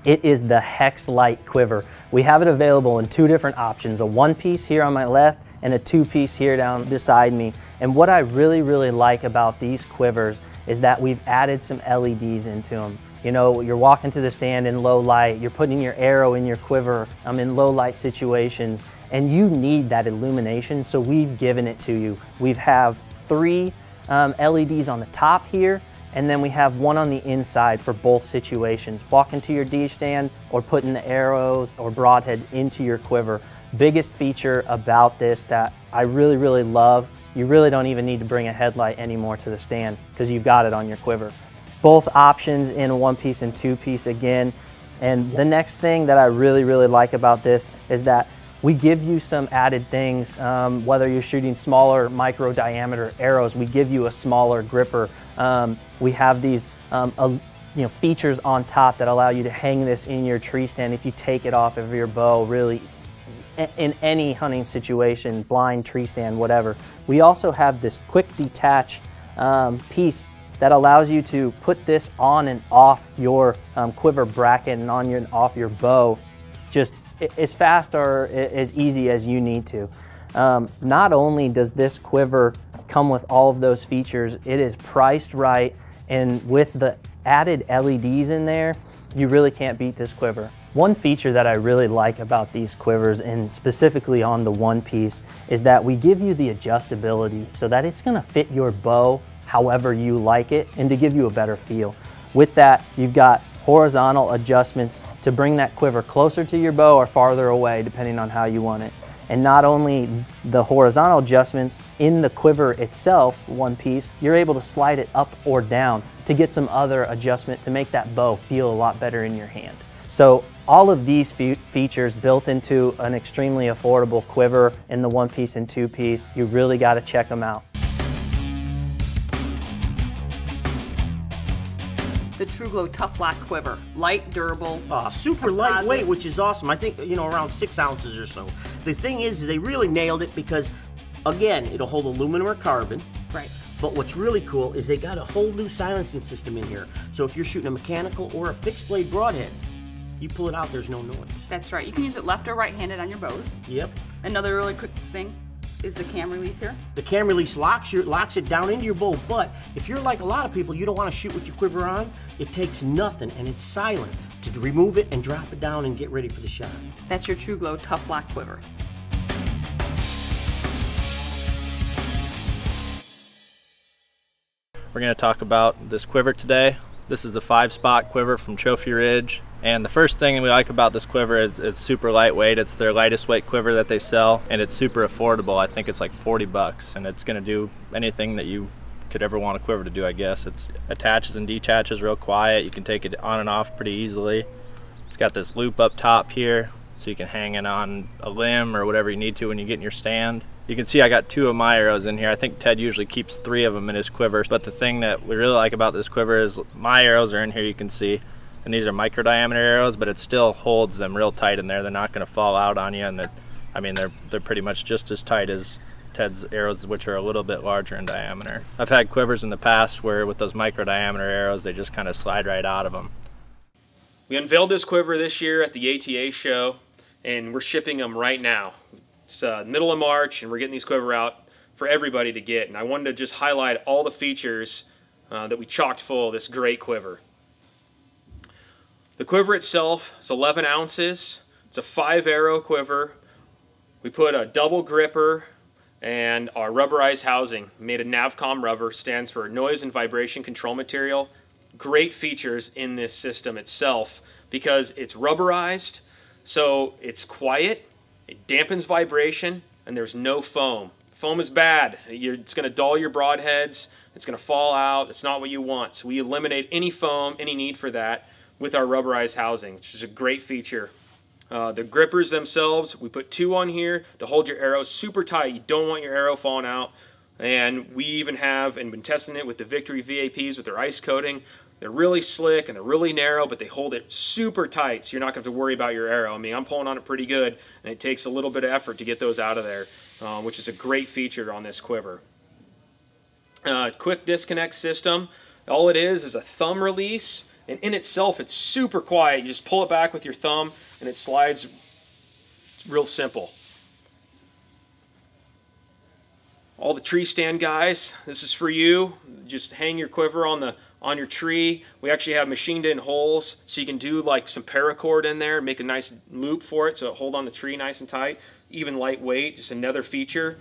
It is the Hex Light Quiver. We have it available in two different options, a one-piece here on my left and a two-piece here down beside me. And what I really like about these quivers is that we've added some LEDs into them. You know, you're walking to the stand in low light, you're putting your arrow in your quiver in low light situations, and you need that illumination, so we've given it to you. We have three LEDs on the top here, and then we have one on the inside for both situations. Walking to your D stand or putting the arrows or broadheads into your quiver. Biggest feature about this that I really love, you really don't even need to bring a headlight anymore to the stand because you've got it on your quiver. Both options in a one-piece and two-piece again. And the next thing that I really like about this is that we give you some added things, whether you're shooting smaller micro diameter arrows, we give you a smaller gripper. We have these features on top that allow you to hang this in your tree stand if you take it off of your bow, really in any hunting situation, blind, tree stand, whatever. We also have this quick detach piece that allows you to put this on and off your quiver bracket and on and off your bow just as fast or as easy as you need to. Not only does this quiver come with all of those features, it is priced right, and with the added LEDs in there, you really can't beat this quiver. One feature that I really like about these quivers, and specifically on the one piece, is that we give you the adjustability so that it's gonna fit your bow however you like it and to give you a better feel. With that, you've got horizontal adjustments to bring that quiver closer to your bow or farther away, depending on how you want it. And not only the horizontal adjustments in the quiver itself, one piece, you're able to slide it up or down to get some other adjustment to make that bow feel a lot better in your hand. So all of these features built into an extremely affordable quiver in the one piece and two piece, you really got to check them out. The TRUGLO TUFF-LOC quiver, light, durable, super lightweight, which is awesome. I think, you know, around 6 ounces or so. The thing is, they really nailed it because, again, it'll hold aluminum or carbon. Right. But what's really cool is they got a whole new silencing system in here. So if you're shooting a mechanical or a fixed blade broadhead, you pull it out, there's no noise. That's right. You can use it left or right-handed on your bows. Yep. Another really quick thing is the cam release here. The cam release locks it down into your bow, but if you're like a lot of people, you don't want to shoot with your quiver on, it takes nothing and it's silent to remove it and drop it down and get ready for the shot. That's your TRUGLO TUFF-LOC quiver. We're going to talk about this quiver today. This is a 5-spot quiver from Trophy Ridge. And the first thing we like about this quiver is it's super lightweight. It's their lightest weight quiver that they sell, and it's super affordable. I think it's like 40 bucks, and it's gonna do anything that you could ever want a quiver to do, I guess. It attaches and detaches real quiet. You can take it on and off pretty easily. It's got this loop up top here, so you can hang it on a limb or whatever you need to when you get in your stand. You can see I got 2 of my arrows in here. I think Ted usually keeps 3 of them in his quiver, but the thing that we really like about this quiver is my arrows are in here, you can see. And these are micro diameter arrows, but it still holds them real tight in there. They're not going to fall out on you, and they're pretty much just as tight as Ted's arrows, which are a little bit larger in diameter. I've had quivers in the past where with those micro diameter arrows, they just kind of slide right out of them. We unveiled this quiver this year at the ATA show, and we're shipping them right now. It's middle of March, and we're getting these quiver out for everybody to get. And I wanted to just highlight all the features that we chocked full of this great quiver. The quiver itself is 11 ounces. It's a 5-arrow quiver. We put a double gripper and our rubberized housing made of Navcom rubber, stands for noise and vibration control material. Great features in this system itself because it's rubberized, so it's quiet, it dampens vibration, and there's no foam. Foam is bad. It's going to dull your broadheads. It's going to fall out. It's not what you want. So we eliminate any foam, any need for that, with our rubberized housing, which is a great feature. The grippers themselves, we put 2 on here to hold your arrow super tight. You don't want your arrow falling out. And we even have, and been testing it with the Victory VAPs with their ice coating. They're really slick and they're really narrow, but they hold it super tight, so you're not going to have to worry about your arrow. I mean, I'm pulling on it pretty good, and it takes a little bit of effort to get those out of there, which is a great feature on this quiver. Quick disconnect system. All it is a thumb release And in itself, it's super quiet. You just pull it back with your thumb and it slides. It's real simple. All the tree stand guys, this is for you. Just hang your quiver on your tree. We actually have machined in holes so you can do like some paracord in there and make a nice loop for it so it hold on the tree nice and tight. Even lightweight, just another feature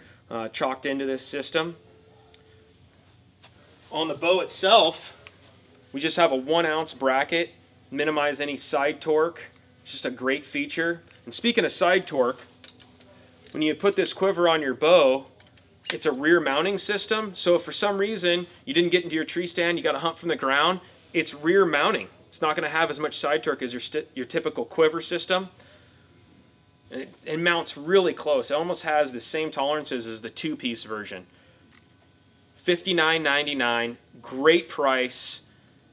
chalked into this system. On the bow itself, we just have a 1 ounce bracket, minimize any side torque. It's just a great feature. And speaking of side torque, when you put this quiver on your bow, it's a rear mounting system. So if for some reason you didn't get into your tree stand, you got to hunt from the ground, it's rear mounting. It's not going to have as much side torque as your typical quiver system. And it mounts really close. It almost has the same tolerances as the 2-piece version. $59.99, great price.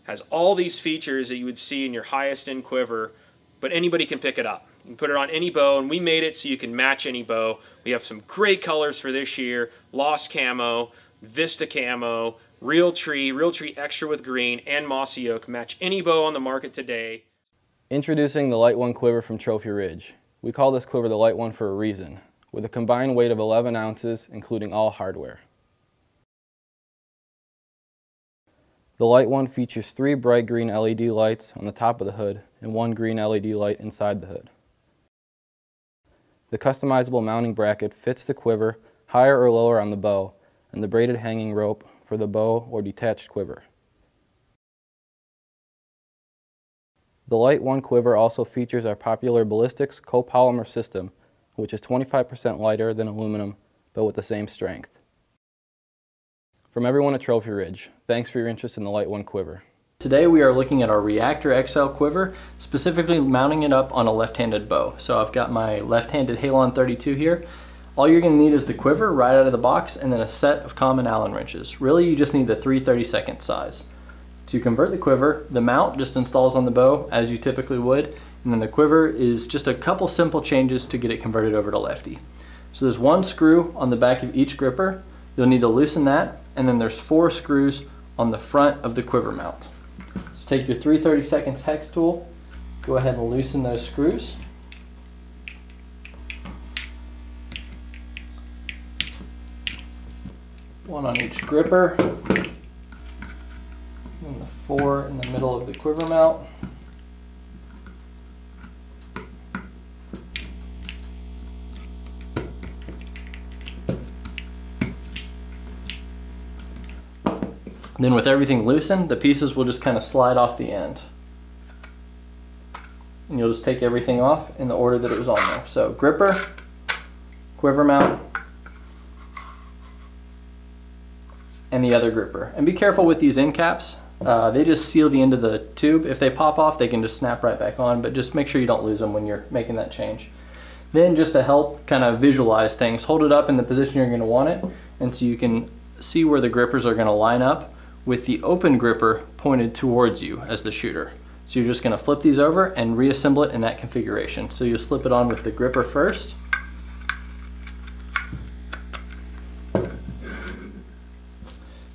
Has all these features that you would see in your highest end quiver, but anybody can pick it up. You can put it on any bow, and we made it so you can match any bow. We have some great colors for this year: Lost Camo, Vista Camo, Real Tree Extra with green, and Mossy Oak. Match any bow on the market today. Introducing the Light One quiver from Trophy Ridge. We call this quiver the Light One for a reason, with a combined weight of 11 ounces, including all hardware. The Light One features 3 bright green LED lights on the top of the hood and 1 green LED light inside the hood. The customizable mounting bracket fits the quiver higher or lower on the bow, and the braided hanging rope for the bow or detached quiver. The Light One quiver also features our popular ballistics copolymer system, which is 25% lighter than aluminum, but with the same strength. From everyone at Trophy Ridge, thanks for your interest in the Light One quiver. Today we are looking at our Reactor XL quiver, specifically mounting it up on a left-handed bow. So I've got my left-handed Halon 32 here. All you're going to need is the quiver right out of the box and then a set of common Allen wrenches. Really, you just need the 3/32 size. To convert the quiver, the mount just installs on the bow as you typically would, and then the quiver is just a couple simple changes to get it converted over to lefty. So there's 1 screw on the back of each gripper. You'll need to loosen that, and then there's 4 screws on the front of the quiver mount. So take your 3/32 hex tool, go ahead and loosen those screws. One on each gripper, and the 4 in the middle of the quiver mount. Then with everything loosened, the pieces will just kind of slide off the end. And you'll just take everything off in the order that it was on there. So gripper, quiver mount, and the other gripper. And be careful with these end caps. They just seal the end of the tube. If they pop off, they can just snap right back on, but just make sure you don't lose them when you're making that change. Then just to help kind of visualize things, hold it up in the position you're going to want it, and so you can see where the grippers are going to line up with the open gripper pointed towards you as the shooter. So you're just going to flip these over and reassemble it in that configuration. So you'll slip it on with the gripper first.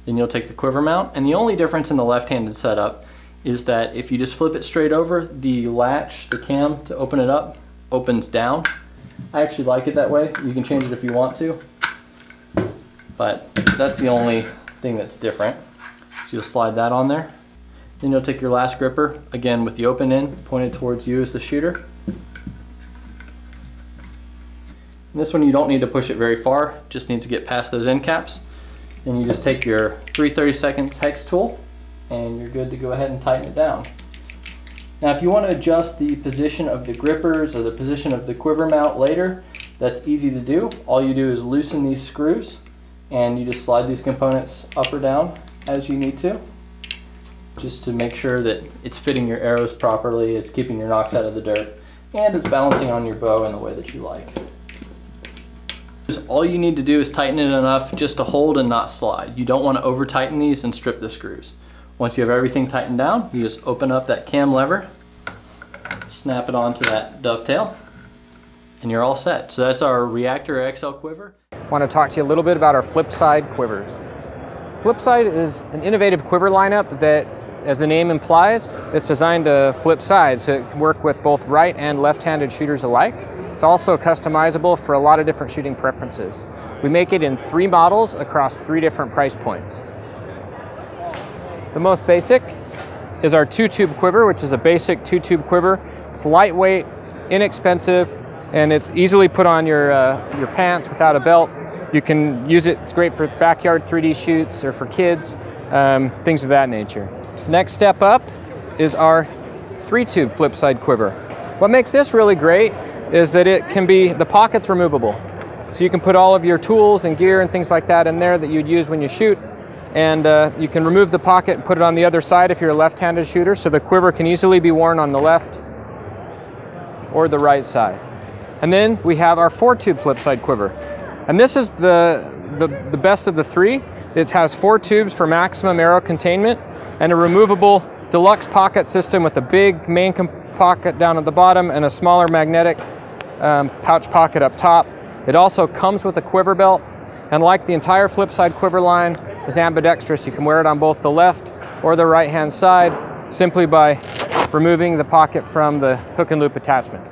Then you'll take the quiver mount, and the only difference in the left-handed setup is that if you just flip it straight over, the latch, the cam to open it up, opens down. I actually like it that way. You can change it if you want to, but that's the only thing that's different. So you'll slide that on there. Then you'll take your last gripper, again with the open end pointed towards you as the shooter. And this one you don't need to push it very far, just need to get past those end caps. Then you just take your 3/32 hex tool and you're good to go ahead and tighten it down. Now if you want to adjust the position of the grippers or the position of the quiver mount later, that's easy to do. All you do is loosen these screws and you just slide these components up or down as you need to, just to make sure that it's fitting your arrows properly, it's keeping your nocks out of the dirt, and it's balancing on your bow in the way that you like. Just all you need to do is tighten it enough just to hold and not slide. You don't want to over tighten these and strip the screws. Once you have everything tightened down, you just open up that cam lever, snap it onto that dovetail, and you're all set. So that's our Reactor XL quiver. I want to talk to you a little bit about our Flipside quivers. Flipside is an innovative quiver lineup that as the name implies, it's designed to flip sides, so it can work with both right and left-handed shooters alike. It's also customizable for a lot of different shooting preferences. We make it in 3 models across 3 different price points. The most basic is our 2-tube quiver, which is a basic 2-tube quiver. It's lightweight, inexpensive, and it's easily put on your pants without a belt. You can use it, it's great for backyard 3D shoots or for kids, things of that nature. Next step up is our 3-tube Flipside quiver. What makes this really great is that it can be, the pocket's removable. So you can put all of your tools and gear and things like that in there that you'd use when you shoot. And you can remove the pocket and put it on the other side if you're a left-handed shooter, so the quiver can easily be worn on the left or the right side. And then we have our 4-tube Flipside quiver. And this is the best of the 3. It has 4 tubes for maximum arrow containment and a removable deluxe pocket system with a big main pocket down at the bottom and a smaller magnetic pouch pocket up top. It also comes with a quiver belt, and like the entire Flipside quiver line, is ambidextrous. You can wear it on both the left or the right hand side simply by removing the pocket from the hook and loop attachment.